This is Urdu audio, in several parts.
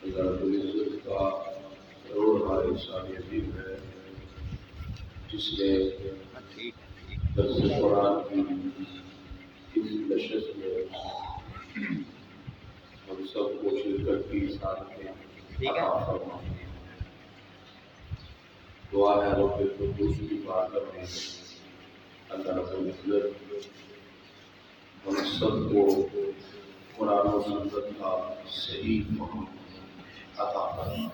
اللہ رب العزت کا کروڑ احسان عظیم ہے جس نے درس قرآن کی اس نشست میں ہم سب کو شرکت کی سعادتیں عطا فرمائے۔ دعا ہے رب القدوس کی بارگاہ میں اللہ رب العزت ہم سب کو قرآن و سنت کا صحیح فہم عطا فرمائے۔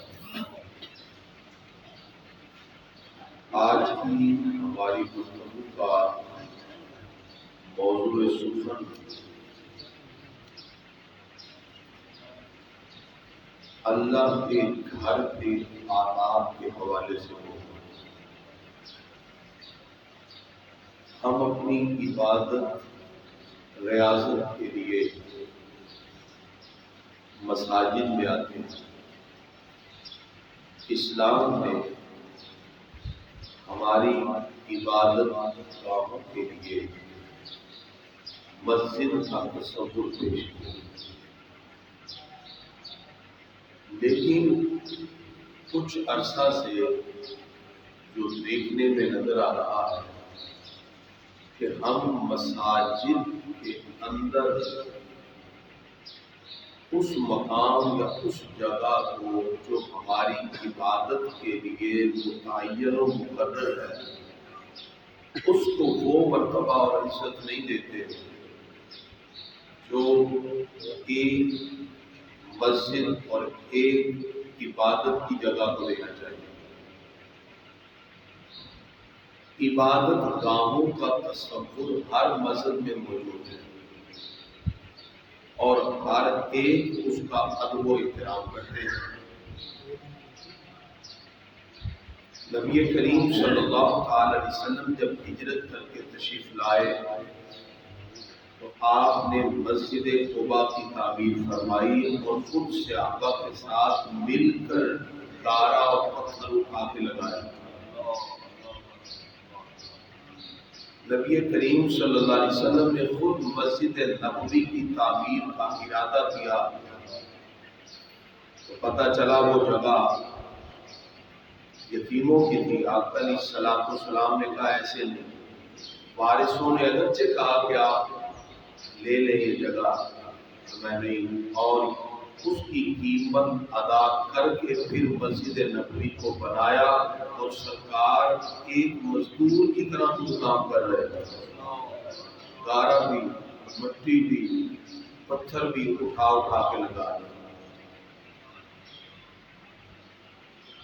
آج کی ہماری گفتگو کا موضوع سخن اللہ کے گھر کے آداب کے حوالے سے ہوگا۔ ہم اپنی عبادت ریاضت کے لیے مساجد میں آتے ہیں۔ اسلام نے ہماری عبادت گاہوں کے لیے مسجد کا تصور پیش کیا، لیکن کچھ عرصہ سے جو دیکھنے میں نظر آ رہا ہے کہ ہم مساجد کے اندر اس مقام یا اس جگہ کو جو ہماری عبادت کے لیے متعین و مقرر ہے اس کو وہ مرتبہ اور عزت نہیں دیتے جو ایک مسجد اور ایک عبادت کی جگہ کو دینا چاہیے۔ عبادت گاہوں کا تصور ہر مذہب میں موجود ہے اور ہر ایک اس کا ادب و احترام کرتے ہیں۔ نبی کریم صلی اللہ علیہ وسلم جب ہجرت کر کے تشریف لائے تو آپ نے مسجد قباء کی تعمیر فرمائی اور خود صحابہ کے ساتھ مل کر گارا اور پتھر اٹھا کے لگایا۔ نبی کریم صلی اللہ علیہ وسلم نے خود مسجد نبوی کی تعمیر کا ارادہ کیا تو پتہ چلا وہ جگہ یتیموں کی تھی۔ آقا علیہ السلام نے کہا ایسے نہیں۔ وارثوں نے اگرچہ کہا کہ آپ لے لیں یہ جگہ، میں نہیں، اور اس کی قیمت ادا کر کے پھر مسجد نبوی کو بنایا اور سرکار ایک مزدور کی طرح وہ کام کر رہے تھے۔ گارا بھی، مٹی بھی، پتھر بھی اٹھا کے لگا رہے۔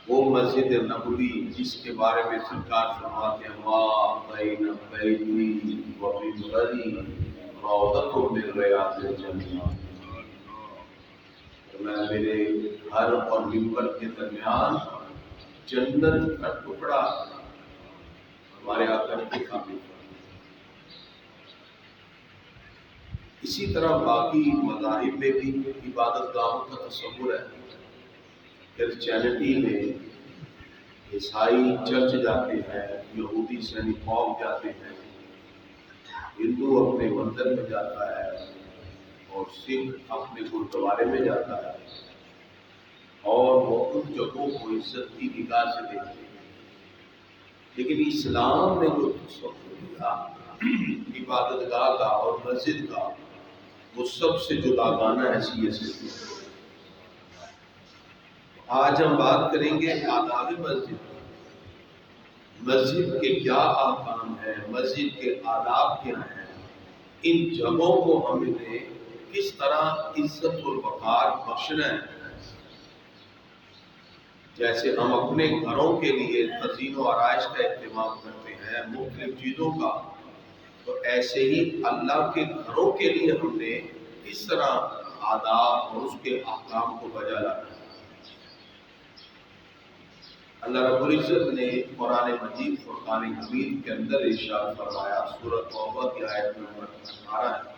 وہ مسجد نبوی جس کے بارے میں سرکار فرماتے ہیں ما بین بیتی و ممبری روضۃ من ریاض الجنہ، میں میرے گھر اور ممبر کے درمیان جنت کا ٹکڑا ہمارے آقا نے دکھا دیا۔ اسی طرح باقی مذاہب میں بھی عبادت گاہوں کا تصور ہے۔ کرسچینٹی میں عیسائی چرچ جاتے ہیں، یہودی سینیگوگ جاتے ہیں، ہندو اپنے مندر میں جاتا ہے اور سکھ اپنے گرودوارے میں جاتا ہے اور وہ ان جگہوں کو عزت کی نگاہ سے دیکھتے ہیں۔ لیکن اسلام نے جو تصور دیا عبادت گاہ کا اور مسجد کا وہ سب سے جداگانہ حیثیت سے دیا۔ آج ہم بات کریں گے آداب مسجد۔ مسجد کے کیا احکام ہیں، مسجد کے آداب کیا ہیں، ان جگہوں کو ہم نے کس طرح عزت و وقار بخشنا ہے۔ جیسے ہم اپنے گھروں کے لیے تزئین و آرائش کا اہتمام کرتے ہیں مختلف چیزوں کا، تو ایسے ہی اللہ کے گھروں کے لیے ہم نے اس طرح آداب اور اس کے احکام کو بجا لانا ہے۔ اللہ رب العزت نے قرآن مجید فرقان حمید کے اندر ارشاد فرمایا، سورۃ توبہ کی آیت نمبر 18 ہے۔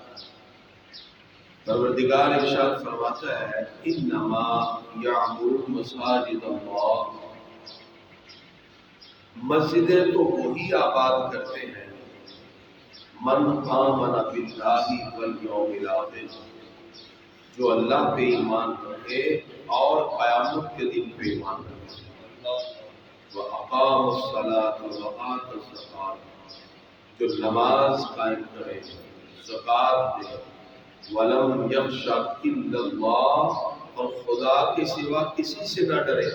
پروردگار ارشاد فرماتا ہے انما یعمر مساجد اللہ، مسجدیں تو وہی آباد کرتے ہیں من آمن باللہ والیوم الآخر، جو اللہ پہ ایمان رکھے اور قیامت کے دن پہ ایمان رکھے، وَأَقَامُوا الصَّلَاةَ وَآتَوُا الزَّكَاةَ، جو نماز قائم کرے، زکوٰۃ دے، وَلَمْ يَخْشَ إِلَّا اللَّهَ، اور خدا کے سوا کسی سے نہ ڈرے،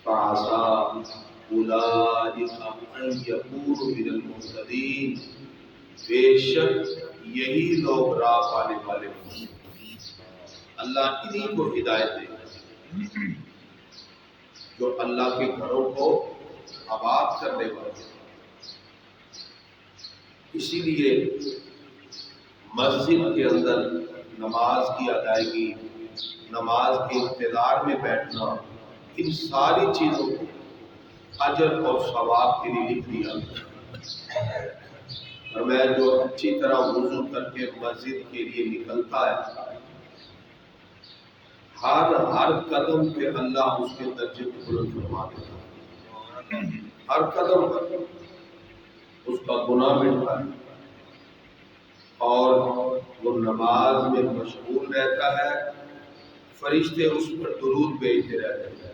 فَعَسَىٰ أُولَٰئِكَ أَن يَكُونُوا مِنَ الْمُهْتَدِينَ، بے شک یہی لوگ راہ پانے والے ہوں، اللہ انہی کو ہدایت دے گا جو اللہ کے گھروں کو آباد کرنے والے ہیں۔ اسی لیے مسجد کے اندر نماز کی ادائیگی، نماز کے انتظار میں بیٹھنا، ان ساری چیزوں کو اجر اور ثواب کے لیے لکھ دیا۔ اور میں جو اچھی طرح وضو کر کے مسجد کے لیے نکلتا ہے، ہر قدم پہ اللہ اس کے درجے کو بلند فرما دیتا ہے، ہر قدم پر اس کا گناہ مٹتا ہے، اور وہ نماز میں مشغول رہتا ہے، فرشتے اس پر درود بھیجتے رہتے ہیں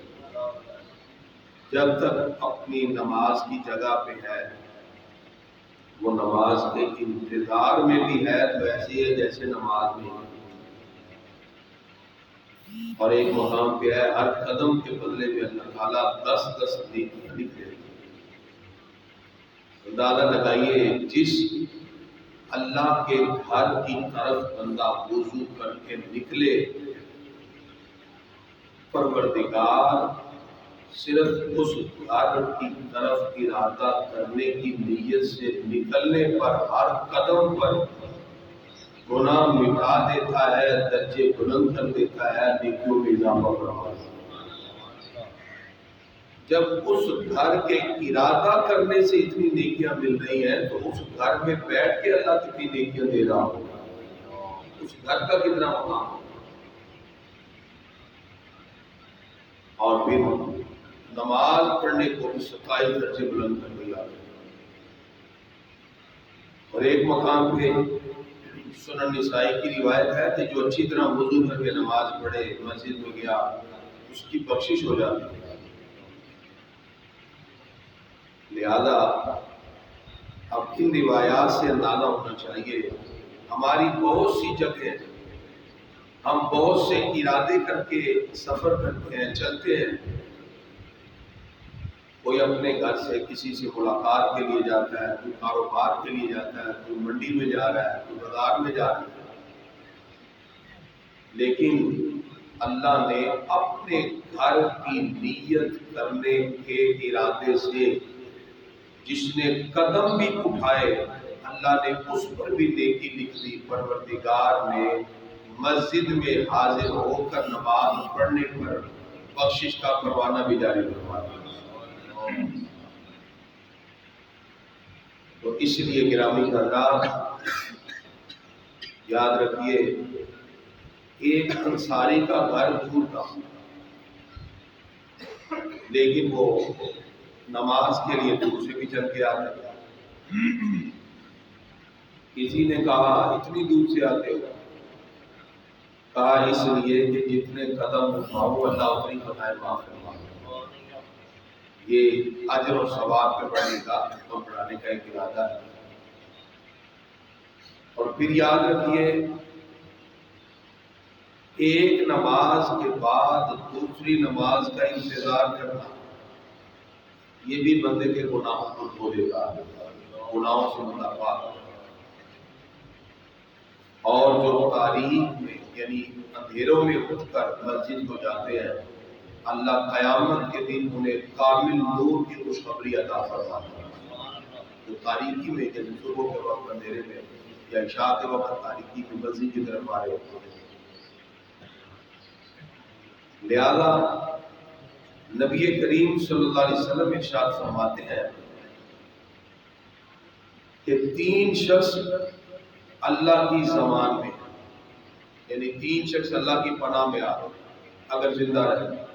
جب تک اپنی نماز کی جگہ پہ ہے۔ وہ نماز کے انتظار میں بھی ہے تو ایسی ہے جیسے نماز میں ہے، اور ایک مقام پہ ہے ہر قدم کے بدلے میں اللہ تعالیٰ 10 نیکیاں لکھ دیتے ہیں۔ اندازہ لگائیے، جس اللہ کے گھر کی طرف بندہ وضو کر کے نکلے، پروردگار صرف اس گھر کی طرف ارادہ کرنے کی نیت سے نکلنے پر ہر قدم پر گناہ مٹا دیتا ہے، درجے بلند کر دیتا ہے، نیکیوں میں اضافہ فرما دیتا ہے۔ جب اس گھر کے ارادہ کرنے سے اتنی نیکیاں مل رہی ہیں تو اس گھر میں بیٹھ کے اللہ کتنی نیکیاں دے رہا ہوگا، اس گھر کا کتنا مقام ہوگا۔ اور پھر نماز پڑھنے کو بھی 27 درجے بلند کر دیا۔ اور ایک مقام پہ سنن نسائی کی روایت ہے کہ جو اچھی طرح وضو کر کے نماز پڑھے، مسجد میں گیا، اس کی بخشش ہو جاتی ہے۔ لہذا اب ان روایات سے اندازہ ہونا چاہیے، ہماری بہت سی جگہیں ہم بہت سے ارادے کر کے سفر کرتے ہیں، چلتے ہیں، کوئی اپنے گھر سے کسی سے ملاقات کے لیے جاتا ہے، کوئی کاروبار کے لیے جاتا ہے، کوئی منڈی میں جا رہا ہے، کوئی بازار میں جا رہا ہے، لیکن اللہ نے اپنے گھر کی نیت کرنے کے ارادے سے جس نے قدم بھی اٹھائے، اللہ نے اس پر بھی نیکی لکھ دی۔ پروردگار نے مسجد میں حاضر ہو کر نماز پڑھنے پر بخشش کا پروانہ بھی جاری کروا دیا۔ تو اس لیے گرامی حضرات یاد رکھیے، ایک انصاری کا گھر دور تھا، لیکن وہ نماز کے لیے دور سے بھی چل کے آتا تھا۔ کسی نے کہا اتنی دور سے آتے ہو؟ کہا اس لیے کہ جتنے قدم اٹھاؤ اللہ اتنی خطائیں معاف فرما۔ یہ اجر اور ثواب پہ بڑھنے کا اور بڑھانے کا ایک ارادہ ہے۔ اور پھر یاد رکھیے، ایک نماز کے بعد دوسری نماز کا انتظار کرنا، یہ بھی بندے کے گناہوں کو دھو دیتا ہے، گناہوں سے مدافعت۔ اور جو تاریخ میں یعنی اندھیروں میں اٹھ کر مسجد کو جاتے ہیں، اللہ قیامت کے دن انہیں کامل نور کی خوشخبری عطا فرماتا ہے۔ جو تاریکی میں جب صبح کے وقت اندھیرے میں یا عشاء کے وقت تاریکی میں مسجد کی طرف آ رہے ہوتے ہیں۔ لہذا نبی کریم صلی اللہ علیہ وسلم ارشاد فرماتے ہیں کہ 3 شخص اللہ کی زمان میں، یعنی 3 شخص اللہ کی پناہ میں آ اگر زندہ رہے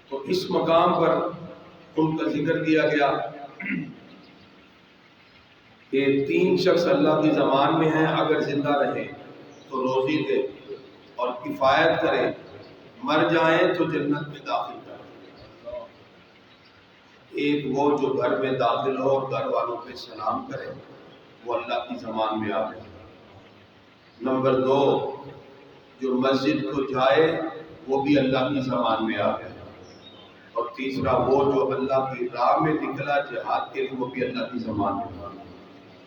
تو اس مقام پر ان کا ذکر کیا گیا کہ 3 شخص اللہ کی زمان میں ہیں، اگر زندہ رہیں تو روزی دے اور کفایت کرے، مر جائیں تو جنت میں داخل کرے۔ ایک وہ جو گھر میں داخل ہو اور گھر والوں پہ سلام کرے، وہ اللہ کی زمان میں آ گئے۔ نمبر 2، جو مسجد کو جائے وہ بھی اللہ کی زمان میں آ گئے۔ اور تیسرا وہ جو اللہ کی راہ میں نکلا جہاد کے لیے، وہ بھی اللہ کی زمان میں آ گیا۔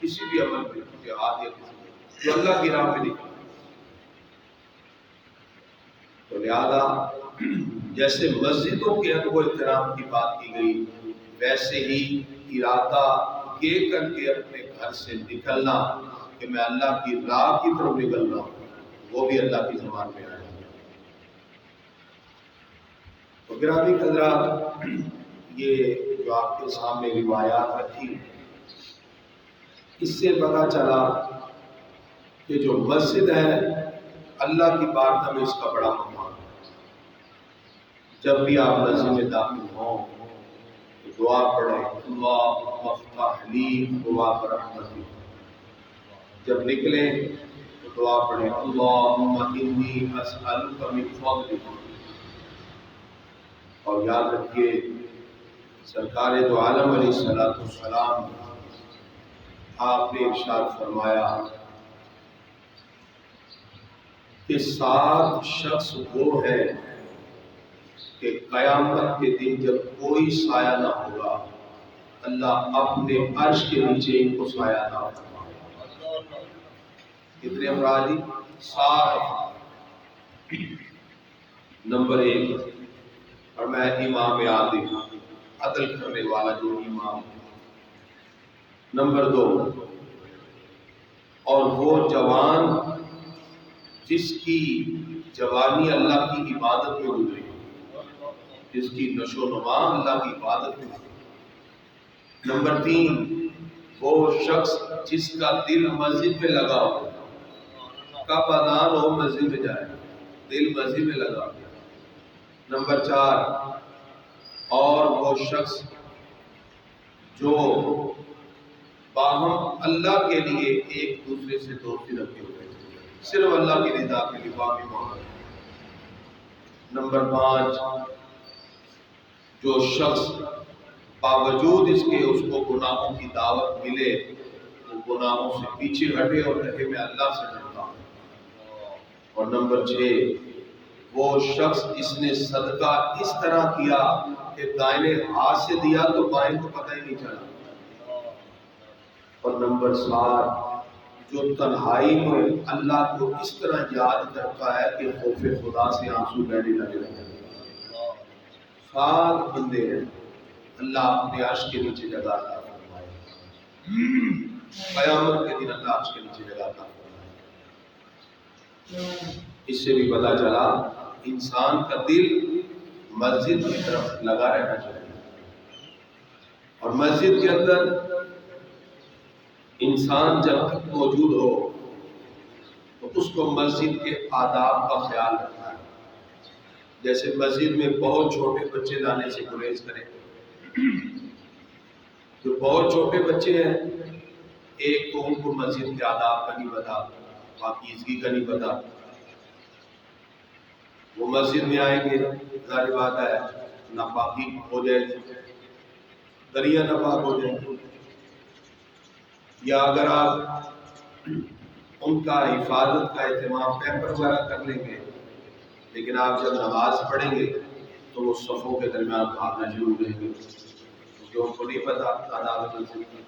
کسی بھی عمل میں جہاد یا کسی جو اللہ کی راہ میں نکلا، تو لہذا جیسے مسجدوں کے ادب و احترام کی بات کی گئی، ویسے ہی ارادہ یہ کر کے اپنے گھر سے نکلنا کہ میں اللہ کی راہ کی طرف نکل رہا ہوں، وہ بھی اللہ کی زبان میں آیا۔ تو گرامی حضرات، یہ جو آپ کے سامنے روایات رکھی، اس سے پتہ چلا کہ جو مسجد ہے اللہ کی بارگاہ میں اس کا بڑا مقام ہے۔ جب بھی آپ مسجد میں داخل ہوں تو دعا پڑھیں، اللہم افتح لی ابواب رحمتک۔ جب نکلیں تو دعا پڑھیں، اللہم انی اسألک من فضلک۔ اور یاد رکھیے سرکار دو عالم علیہ السلام آپ نے ارشاد فرمایا کہ 7 شخص وہ ہیں کہ قیامت کے دن جب کوئی سایہ نہ ہوگا، اللہ اپنے عرش کے نیچے ان کو سایہ نہ ہوگا۔ کتنے افراد؟ 7۔ نمبر 1، اور میں امام عادل، عدل کرنے والا جو امام۔ نمبر 2، اور وہ جوان جس کی جوانی اللہ کی عبادت میں گزری، جس کی نشو و نما اللہ کی عبادت میں گزری۔ نمبر 3، وہ شخص جس کا دل مسجد میں لگا ہو، کب اذان ہو مسجد میں جائے، دل مسجد میں لگا ہو۔ نمبر 4، اور وہ شخص جو باہم اللہ کے لیے ایک دوسرے سے دوستی رکھے ہوئے، صرف اللہ کی رضا کے لیے باقی محبت۔ نمبر 5، جو شخص باوجود اس کے اس کو گناہوں کی دعوت ملے، وہ گناہوں سے پیچھے ہٹے اور کہے میں اللہ سے ڈرتا ہوں۔ اور نمبر 6، وہ شخص جس نے صدقہ اس طرح کیا کہ دائیں ہاتھ سے دیا تو بائیں کو پتہ ہی نہیں چلا۔ اور نمبر 7، جو تنہائی میں اللہ کو اس طرح یاد کرتا ہے کہ خوف خدا سے آنسو بہنے لگے۔ 7 بندے ہیں، اللہ اپنے عرش کے نیچے جگہ عطا فرمائے، قیامت کے دن اللہ عرش کے نیچے جگہ عطا فرمائے۔ اس سے بھی پتہ چلا انسان کا دل مسجد کی طرف لگا رہنا چاہیے، اور مسجد کے اندر انسان جب تک موجود ہو تو اس کو مسجد کے آداب کا خیال رکھنا ہے۔ جیسے مسجد میں بہت چھوٹے بچے لانے سے گریز کریں۔ جو بہت چھوٹے بچے ہیں، ایک تو ان کو مسجد کے آداب کا نہیں پتا، پاکیزگی کا نہیں پتا، وہ مسجد میں آئیں گے، ظاہر بات ہے ناپاکی ہو جائے گی، دریا ناپاک ہو جائیں گے۔ یا اگر آپ ان کا حفاظت کا اہتمام پیمپر وغیرہ کر لیں گے، لیکن آپ جب نماز پڑھیں گے تو وہ صفوں کے درمیان بھاگنا شروع کریں گے، کیونکہ ان کو نہیں پتا آداب مسجد کی۔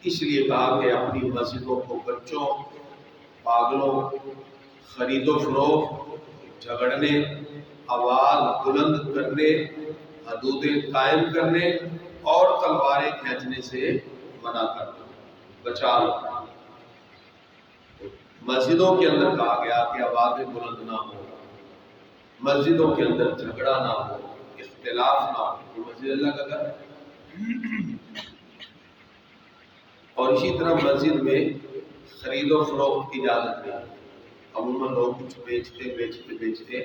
اس لیے کہا کہ اپنی مسجدوں کو بچوں، پاگلوں، خرید و فروخت، جھگڑنے، آواز بلند کرنے، حدودیں قائم کرنے اور تلواریں کھینچنے سے منع کرنا، بچا لو۔ مسجدوں کے اندر کہا گیا کہ آوازیں بلند نہ ہو، مسجدوں کے اندر جھگڑا نہ ہو، اختلاف نہ ہو، تو مسجد اللہ کا گھر ہے۔ اور اسی طرح مسجد میں خرید و فروخت کی اجازت نہیں۔ عموماً لوگ کچھ بیچتے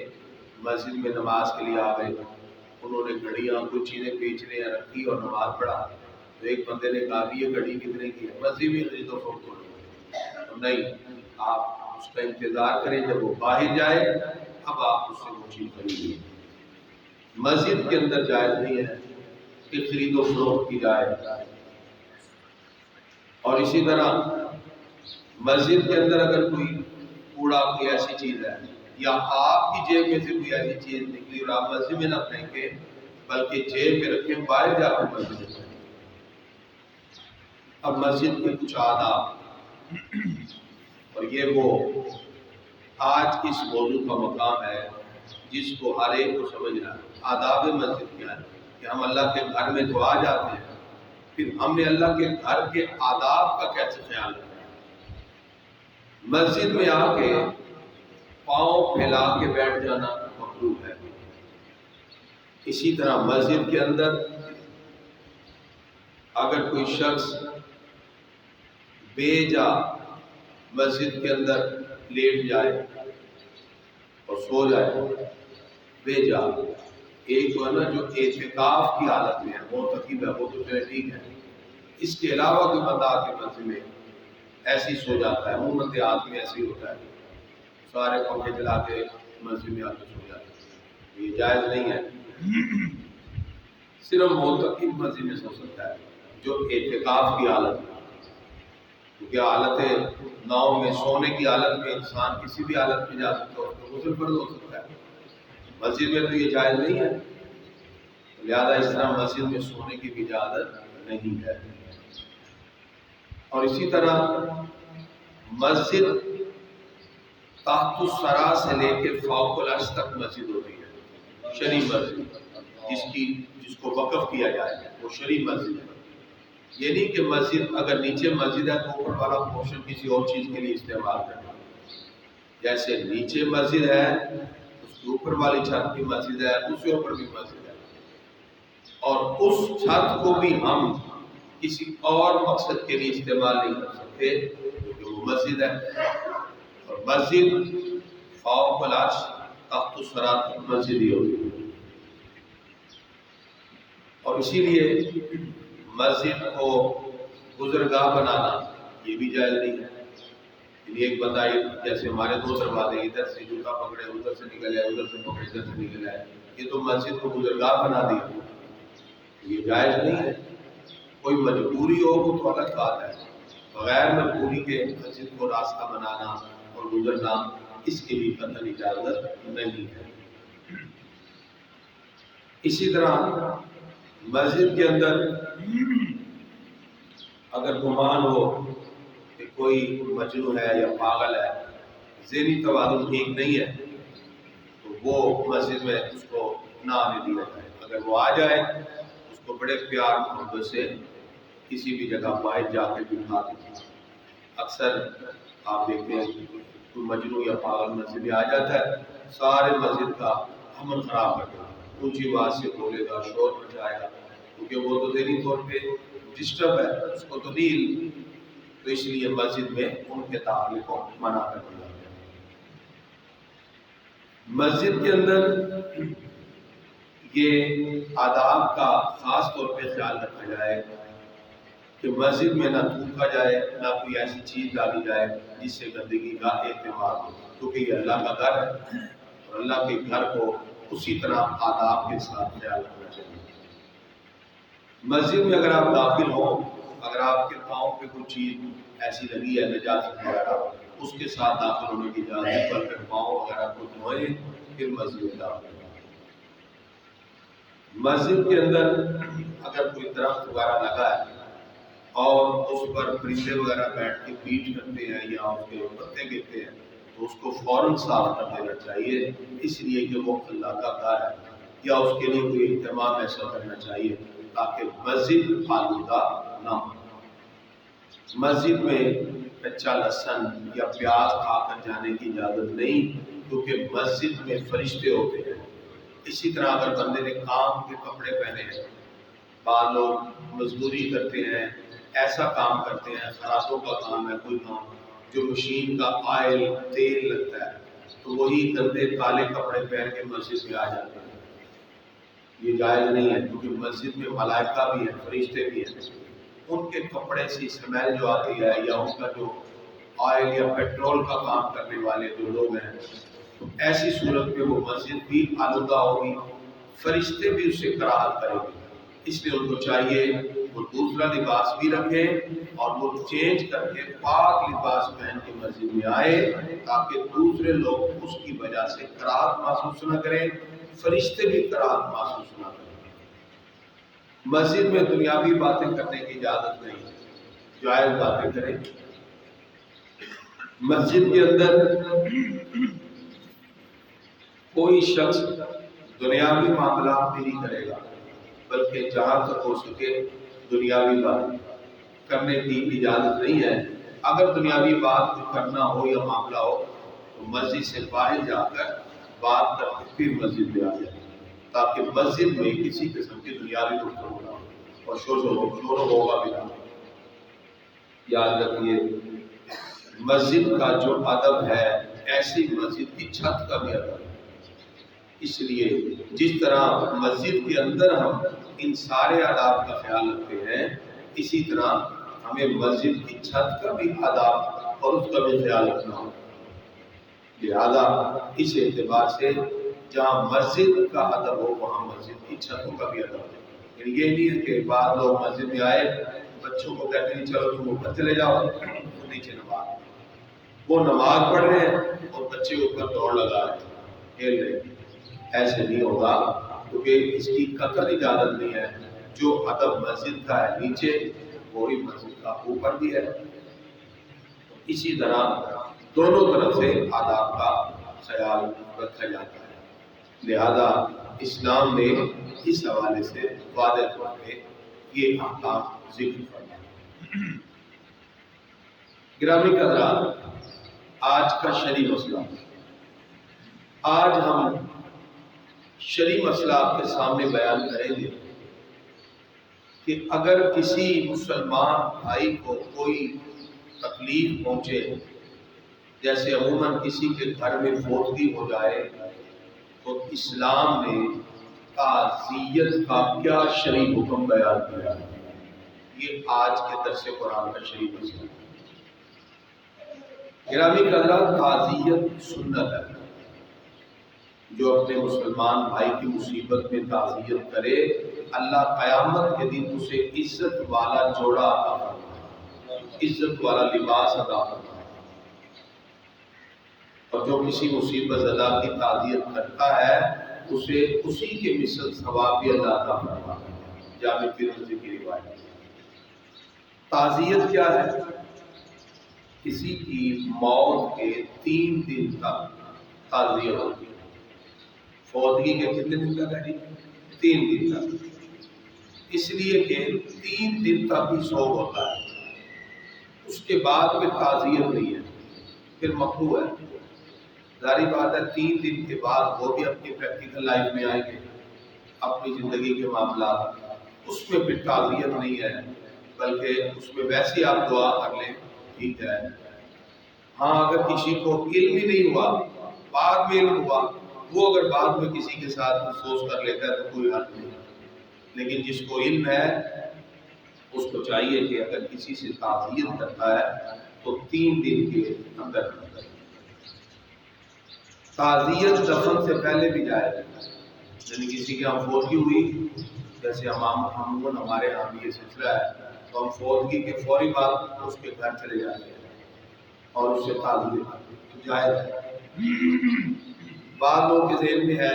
مسجد میں نماز کے لیے آ گئے، انہوں نے گھڑیاں کچھ چیزیں بیچنے رکھی اور نماز پڑھا، تو ایک بندے نے کہا بھی یہ گھڑی کتنے کی ہے؟ مسجد میں خرید و فروخت ہو رہی ہے۔ تو نہیں، آپ اس کا انتظار کریں جب وہ باہر جائے، اب آپ اس سے وہ چیز خریدیں۔ مسجد کے اندر جائز نہیں ہے کہ خرید و فروخت کی جائے۔ اور اسی طرح مسجد کے اندر اگر کوئی کوڑا کوئی ایسی چیز ہے، یا آپ کی جیب میں سے کوئی ایسی چیز نکلی اور آپ مسجد میں نہ پھینکیں بلکہ جیب میں رکھیں، باہر جا کر مسجد میں پھینکیں۔ اب مسجد کے کچھ آداب، اور یہ وہ آج اس موضوع کا مقام ہے جس کو ہر ایک کو سمجھنا ہے۔ آداب مسجد کیا ہے کہ ہم اللہ کے گھر میں تو آ جاتے ہیں، پھر ہم نے اللہ کے گھر کے آداب کا کیسے خیال رکھنا ہے۔ مسجد میں آ کے پاؤں پھیلا کے بیٹھ جانا مکروہ ہے۔ اسی طرح مسجد کے اندر اگر کوئی شخص بے جا مسجد کے اندر لیٹ جائے اور سو جائے، بے جا، ایک تو ہے نا جو اعتکاف کی حالت میں ہے، معتکف ہے، وہ تو ٹھیک ہے۔ اس کے علاوہ کوئی بندہ آ کے مسجد میں ایسی سو جاتا ہے، عموماً دیہات میں ایسے ہی ہوتا ہے، سارے پنکھے چلا کے مسجد میں آ کے سو جاتا ہے، یہ جائز نہیں ہے۔ صرف معتکف مسجد میں سو سکتا ہے جو اعتکاف کی حالت میں، کیونکہ حالت ناؤ میں سونے کی حالت میں انسان کسی بھی حالت میں جا سکتا ہے، تو غسل فرض ہو سکتا ہے۔ مسجد میں تو یہ جائز نہیں ہے، لہذا اس طرح مسجد میں سونے کی بھی اجازت نہیں ہے۔ اور اسی طرح مسجد تحت الثری سے لے کے فوق العرش تک مسجد ہوتی ہے، شرعی مسجد، جس کو وقف کیا جائے وہ شرعی مسجد ہے۔ یہ نہیں کہ مسجد اگر نیچے مسجد ہے تو اوپر والا پورشن کسی اور چیز کے لیے استعمال کرنا، جیسے نیچے مسجد ہے اس کے اوپر والی چھت کی مسجد ہے، اس کے اوپر بھی مسجد ہے، اور اس چھت کو بھی ہم کسی اور مقصد کے لیے استعمال نہیں کر سکتے کیونکہ وہ مسجد ہے، اور مسجد فوق العرش تحت الثری مسجد ہی ہوتی ہے۔ اور اسی لیے مسجد کو گزرگاہ بنانا یہ بھی جائز نہیں ہے۔ یعنی ایک بندہ جیسے ہمارے دو دروازے، ادھر سے جوتا پکڑے ادھر سے نکل آئے، ادھر سے پکڑے ادھر سے نکل آئے، یہ تو مسجد کو گزرگاہ بنا دیا، یہ جائز نہیں ہے۔ کوئی مجبوری ہو وہ تو الگ بات ہے، بغیر مجبوری کے مسجد کو راستہ بنانا اور گزرنا اس کے لیے قطعاً اجازت نہیں ہے۔ اسی طرح مسجد کے اندر اگر گمان ہو کہ کوئی مجنون ہے یا پاگل ہے، ذہنی توازن ٹھیک نہیں ہے، تو وہ مسجد میں اس کو نہ آنے دیا جائے۔ اگر وہ آ جائے اس کو بڑے پیار محبت سے کسی بھی جگہ باہر جا کے بٹھا دیں۔ اکثر آپ دیکھتے ہیں کوئی مجنون یا پاگل مسجد میں آ جاتا ہے، سارے مسجد کا امن خراب کر دیتا ہے، اونچی آواز سے بولے گا، شور مچائے گا، کیونکہ وہ تو ذہنی طور پہ ڈسٹرب ہے، اس کو تو نہیں، تو اس لیے مسجد میں ان کے داخلے کو منع کر دیا گیا۔ مسجد کے اندر یہ آداب کا خاص طور پہ خیال رکھا جائے کہ مسجد میں نہ تھوکا جائے، نہ کوئی ایسی چیز ڈالی جائے جس سے گندگی کا اہتمام ہو، کیونکہ یہ اللہ کا گھر ہے اور اللہ کے گھر کو اسی طرح آداب کے ساتھ خیال رکھنا چاہیے۔ مسجد میں اگر آپ داخل ہوں، اگر آپ کے پاؤں پہ کوئی چیز ایسی لگی ہے نجاست وغیرہ، اس کے ساتھ داخل ہونے کی اجازت ہے، بلکہ پاؤں وغیرہ کو دھوئیں پھر مسجد میں داخل ہوں۔ مسجد کے اندر اگر کوئی درخت وغیرہ لگا ہے اور اس پر پرندے وغیرہ بیٹھ کے پیٹ کرتے ہیں یا اس کے پتے گرتے ہیں تو اس کو فوراً صاف کر دینا چاہیے، اس لیے کہ وہ اللہ کا گھر ہے، یا اس کے لیے کوئی اہتمام ایسا کرنا چاہیے تاکہ مسجد آلودہ نہ ہو۔ مسجد میں کچا لہسن یا پیاز کھا کر جانے کی اجازت نہیں، کیونکہ مسجد میں فرشتے ہوتے ہیں۔ اسی طرح اگر بندے نے کام کے کپڑے پہنے ہیں، بعض لوگ مزدوری کرتے ہیں، ایسا کام کرتے ہیں، خراتوں کا کام ہے، کوئی کام جو مشین کا آئل تیل لگتا ہے، تو وہی گندے کالے کپڑے پہن کے مسجد میں آ جاتے ہیں، یہ جائز نہیں ہے، کیونکہ مسجد میں ملائکہ بھی ہیں، فرشتے بھی ہیں، ان کے کپڑے سے اسمیل جو آتی ہے یا ان کا جو آئل یا پیٹرول کا کام کرنے والے جو لوگ ہیں، تو ایسی صورت میں وہ مسجد بھی آلودہ ہوگی، فرشتے بھی اس سے کراہت کریں گے۔ اس لیے ان کو چاہیے وہ دوسرا لباس بھی رکھیں اور وہ چینج کر کے پاک لباس پہن کے مسجد میں آئے، تاکہ دوسرے لوگ اس کی وجہ سے کراہت محسوس نہ کریں، فرشتے بھی کراہت محسوس نہ کریں۔ مسجد میں دنیاوی باتیں کرنے کی اجازت نہیں، جائز باتیں کریں۔ مسجد کے اندر کوئی شخص دنیاوی معاملات بھی نہیں کرے گا، بلکہ جہاں تک ہو سکے دنیاوی بات کرنے کی اجازت نہیں ہے۔ اگر دنیاوی بات کرنا ہو یا معاملہ ہو تو مسجد سے باہر جا کر بات کر کے پھر مسجد میں آ جائے، تاکہ مسجد میں کسی قسم کی دنیاوی گفتگو نہ ہو اور شور ہوگا بھی نہ ہو۔ یاد رکھیے، مسجد کا جو ادب ہے ایسی مسجد کی چھت کا بھی ادب ہے۔ اس لیے جس طرح مسجد کے اندر ہم ان سارے آداب کا خیال رکھتے ہیں، اسی طرح ہمیں مسجد کی چھت کا بھی آداب اور اس کا بھی خیال رکھنا ہوگا۔ لہذا اس اعتبار سے جہاں مسجد کا ادب ہو وہاں مسجد کی چھتوں کا بھی ادب ہو۔ یعنی یہ نہیں ہے کہ بعض لوگ مسجد میں آئے، بچوں کو کہتے ہیں چلو تم اوپر چلے جاؤ، نیچے نماز، وہ نماز پڑھ رہے ہیں اور بچے اوپر دوڑ لگا رہے ہیں، کھیل رہے ہیں۔ ایسے نہیں ہوگا، کیونکہ اس کی قطعاً اجازت نہیں ہے۔ جو ادب مسجد کا ہے نیچے، وہی مسجد کا اوپر بھی ہے۔ اسی طرح دونوں طرف سے آداب کا خیال رکھا جاتا ہے۔ لہذا اسلام نے اس حوالے سے واضح طور پہ یہ احکام ذکر فرمائے۔ گرامی حضرات، آج کا شرعی مسئلہ، آج ہم شرعی مسئلہ آپ کے سامنے بیان کریں گے کہ اگر کسی مسلمان بھائی کو کوئی تکلیف پہنچے، جیسے عموماً کسی کے گھر میں فوتگی ہو جائے، تو اسلام نے تعزیت کا کیا شرعی حکم بیان کیا ہے، یہ آج کے درس قرآن کا شرعی مسئلہ ہے۔ گرامی حضرات، تعزیت سنت ہے۔ جو اپنے مسلمان بھائی کی مصیبت میں تعزیت کرے، اللہ قیامت کے دن اسے عزت والا جوڑا عطا فرمائے، عزت والا لباس عطا فرمائے۔ اور جو کسی مصیبت زدہ کی تعزیت کرتا ہے، اسے اسی کے مثل ثواب بھی اللہ عطا فرمائے۔ جامع ترمذی کی روایت۔ تعزیت کیا ہے؟ کسی کی موت کے 3 دن تک تعزیت ہوتی ہے۔ فوتگی کے کتنے دن تک ہے؟ 3 دن تک۔ اس لیے کہ 3 دن تک ہی سوگ ہوتا ہے، اس کے بعد پھر تعزیت نہیں ہے، پھر مکروہ ہے۔ ظاہری بات ہے 3 دن کے بعد وہ بھی اپنی پریکٹیکل لائف میں آئیں گے، اپنی زندگی کے معاملات، اس میں پھر تعزیت نہیں ہے، بلکہ اس میں ویسے آپ دعا کر لیں، ٹھیک ہے۔ ہاں، اگر کسی کو علم ہی نہیں ہوا، بعد میں علم ہوا، وہ اگر بعد میں کسی کے ساتھ افسوس کر لیتا ہے تو کوئی حل نہیں، لیکن جس کو علم ہے اس کو چاہیے کہ اگر کسی سے تعزیت کرتا ہے تو 3 دن کے اندر تعزیت دفن سے پہلے بھی جائے، یعنی کسی کی ہم فوتگی ہوئی، جیسے عموماً ہمارے یہاں بھی یہ سلسلہ ہے، تو ہم فوتگی کے فوری بعد اس کے گھر چلے جاتے ہیں اور اس سے تعزیت جائز ہے۔ بعض لوگوں کے ذہن میں ہے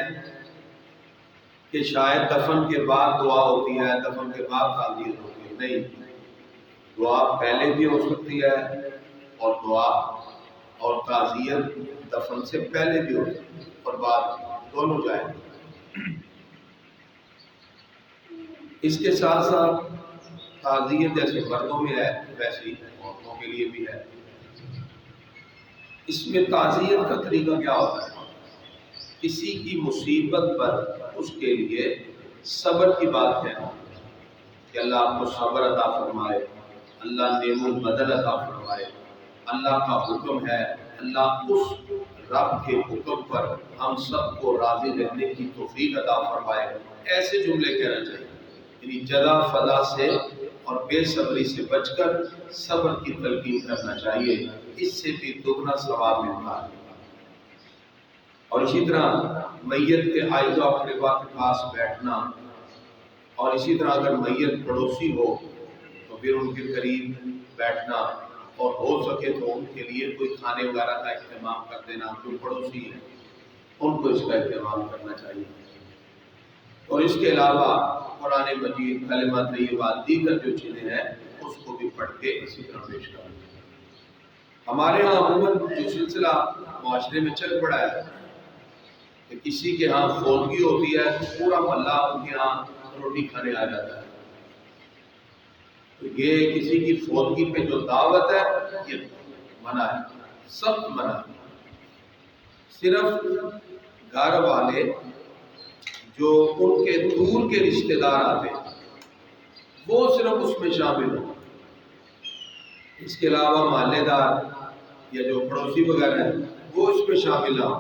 کہ شاید دفن کے بعد دعا ہوتی ہے، دفن کے بعد تعزیت ہوتی ہے۔ نہیں، دعا پہلے بھی ہو سکتی ہے اور دعا اور تعزیت دفن سے پہلے بھی ہو سکتی ہے اور بعد، دونوں جائیں۔ اس کے ساتھ ساتھ تعزیت جیسے مردوں میں ہے ویسے ہی عورتوں کے لیے بھی ہے۔ اس میں تعزیت کا طریقہ کیا ہوتا ہے؟ کسی کی مصیبت پر اس کے لیے صبر کی بات کہنا کہ اللہ آپ کو صبر عطا فرمائے، اللہ نعم البدل عطا فرمائے، اللہ کا حکم ہے، اللہ اس رب کے حکم پر ہم سب کو راضی رہنے کی توفیق عطا فرمائے، ایسے جملے کہنا چاہیے۔ یعنی جزا فضا سے اور بے صبری سے بچ کر صبر کی تلقین کرنا چاہیے، اس سے بھی دگنا ثواب ملتا ہے۔ اور اسی طرح میت کے عائزہ و اقربا کے پاس بیٹھنا، اور اسی طرح اگر میت پڑوسی ہو تو پھر ان کے قریب بیٹھنا، اور ہو سکے تو ان کے لیے کوئی کھانے وغیرہ کا اہتمام کر دینا، جو پڑوسی ہیں ان کو اس کا اہتمام کرنا چاہیے۔ اور اس کے علاوہ قرآن مجید، کلمہ طیبہ، دیگر جو چیزیں ہیں اس کو بھی پڑھ کے اسی طرح پیش کرنا۔ ہمارے ہاں عموماً جو سلسلہ معاشرے میں چل پڑا ہے کہ کسی کے ہاں فوتگی ہوتی ہے تو پورا محلہ ان کے ہاں روٹی کھانے آ جاتا ہے۔ تو یہ کسی کی فوتگی پہ جو دعوت ہے یہ منع ہے، سخت منع ہے۔ صرف گھر والے جو ان کے دور کے رشتہ دار آتے ہیں وہ صرف اس میں شامل ہوں، اس کے علاوہ محلے دار یا جو پڑوسی وغیرہ ہیں وہ اس میں شامل ہوں۔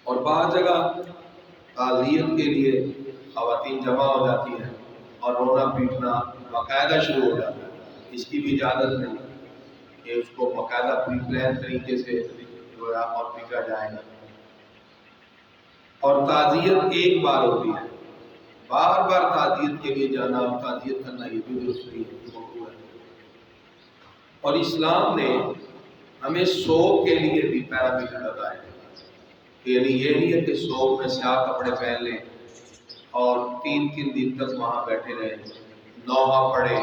اور بعض جگہ تعزیت کے لیے خواتین جمع ہو جاتی ہیں اور رونا پیٹنا باقاعدہ شروع ہو جاتا ہے، اس کی بھی اجازت نہیں کہ اس کو باقاعدہ پری پلان طریقے سے رویا اور پیٹا جائے گا۔ اور تعزیت ایک بار ہوتی ہے، بار بار تعزیت کے لیے جانا اور تعزیت کرنا یہ بھی درست نہیں ہے۔ اور اسلام نے ہمیں سوگ کے لیے بھی پیرامیٹر بتائے، یعنی یہ نہیں ہے کہ سوگ میں سیاہ کپڑے پہن لیں اور 3 دن تک وہاں بیٹھے رہیں، نوحہ پڑھے۔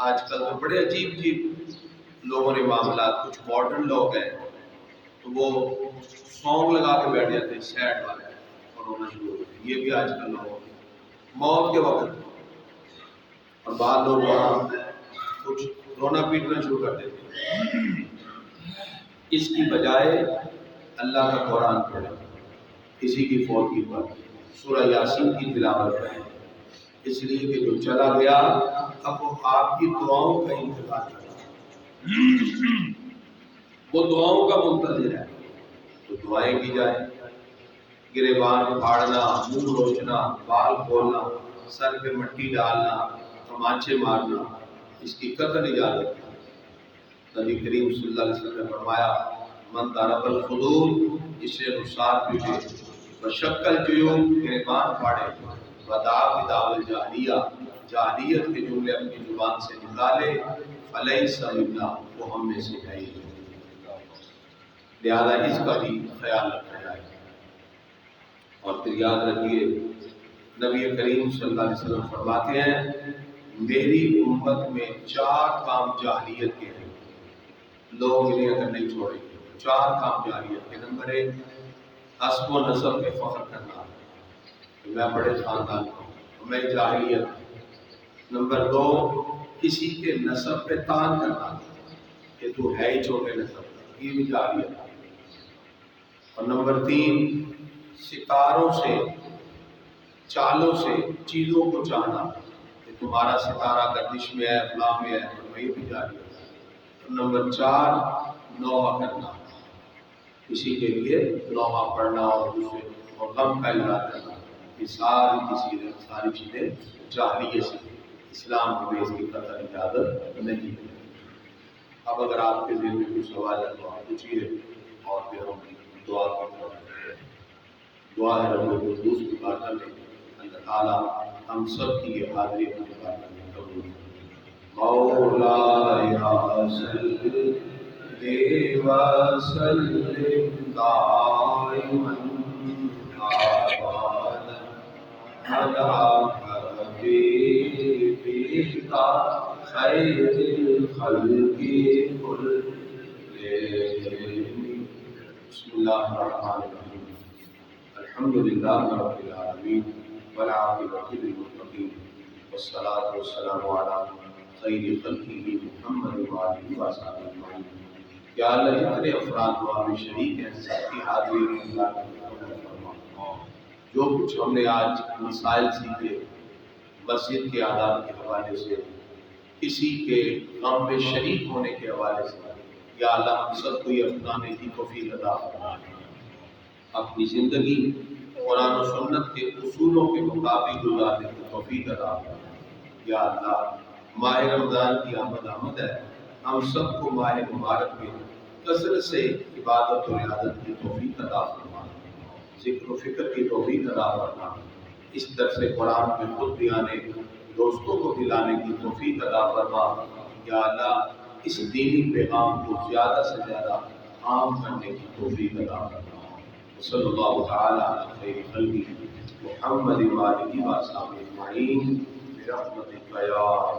آج کل تو بڑے عجیب عجیب لوگوں نے معاملات، کچھ ماڈرن لوگ ہیں تو وہ سونگ لگا کے بیٹھ جاتے ہیں سیڈ والے اور رونا شروع ہو جاتے ہیں۔ یہ بھی آج کل لوگوں موت کے وقت، اور بعض لوگ وہاں کچھ رونا پیٹنا شروع کر دیتے ہیں۔ اس کی بجائے اللہ کا قرآن پڑھے، کسی کی فوتگی پر سورہ یاسین کی تلاوت کریں، اس لیے کہ جو چلا گیا اب وہ آپ کی دعاؤں کا انتظار کر رہا ہے، وہ دعاؤں کا منتظر ہے، تو دعائیں کی جائیں۔ گریبان پھاڑنا، منہ نوچنا، بال کھولنا، سر پہ مٹی ڈالنا، تمانچے مارنا، اس کی قطعی اجازت ہے۔ نبی کریم صلی اللہ علیہ وسلم نے فرمایا من ضرب الخدود، جسے رخسار پیٹے، وشق الجیوب، گریبان پھاڑے، ودعا بدعوى الجاہلیہ، جاہلیت کے جملے اپنی زبان سے نکالے، فلیس منا، وہ ہم میں سے ہے ہی نہیں۔ لہذا اس کا بھی خیال رکھا جائے۔ اور پھر یاد رکھیے نبی کریم صلی اللہ علیہ وسلم فرماتے ہیں میری امت میں 4 کام جاہلیت کے ہیں، لوگ انہیں اگر نہیں چھوڑیں گے۔ 4 کام جاہلیت کے۔ نمبر 1 حسب و نسب پہ فخر کرنا، کہ میں بڑے خاندان کا ہوں، میں جاہلیت۔ نمبر 2 کسی کے نسب پہ تان کرنا کہ تو ہے ہی چھوٹے نسب کا، یہ بھی جاہلیت۔ اور نمبر 3 ستاروں سے، چالوں سے چیزوں کو چاہنا کہ تمہارا ستارہ گردش میں ہے، فلاں میں ہے، تو یہ بھی جاہلیت۔ نمبر 4 نوحہ کرنا، کسی کے لیے نوحہ پڑھنا اور دوسرے اور غم کا اظہار کرنا، یہ ساری چیزیں جاہلیت سے، اسلام ہمیں اس کی قطعی اجازت نہیں ہے۔ اب اگر آپ کے ذہن میں کوئی سوال ہے تو آپ پوچھیے، اور پھر ہم دعا کرتے ہیں۔ دعا ہے رب القدوس کی بارگاہ میں اللہ تعالیٰ ہم سب کی یہ حاضری اپنی بارگاہ میں قبول کرے۔ مولاي صل وسلم دائما ابدا على حبيبك خير الخلق كلهم۔ بسم الله الرحمن الرحيم، الحمد لله رب العالمين والعاقبة للمتقين والصلاة والسلام على خیر خلقہ محمد وآلہ وصحبہ اجمعین۔ یا اللہ جتنے افراد دعا میں شریک ہیں سب کی حاضری میں اللہ کا قبول فرما۔ جو کچھ ہم نے آج مسائل سیکھے مسجد کے آداب کے حوالے سے، کسی کے غم میں شریک ہونے کے حوالے سے، یا اللہ ہم سب کو یہ اپنانے کی توفیق عطا فرما، اپنی زندگی قرآن و سنت کے اصولوں کے مطابق گزارنے کی توفیق عطا فرما۔ یا اللہ ماہ رمضان کی آمد ہے، ہم سب کو ماہ مبارک میں کثرت سے عبادت و عیادت کی توفیق عطا فرما، ذکر و فکر کی توفیق عطا فرما، اس درس قرآن میں خود بھی آنے، دوستوں کو بھی لانے کی توفیق عطا فرما۔ یا اللہ اس دینی پیغام کو زیادہ سے زیادہ عام کرنے کی توفیق عطا فرما۔ صلی اللہ تعالی علی خیر خلقہ محمد و آلہ و اصحابہ اجمعین برحمتک یا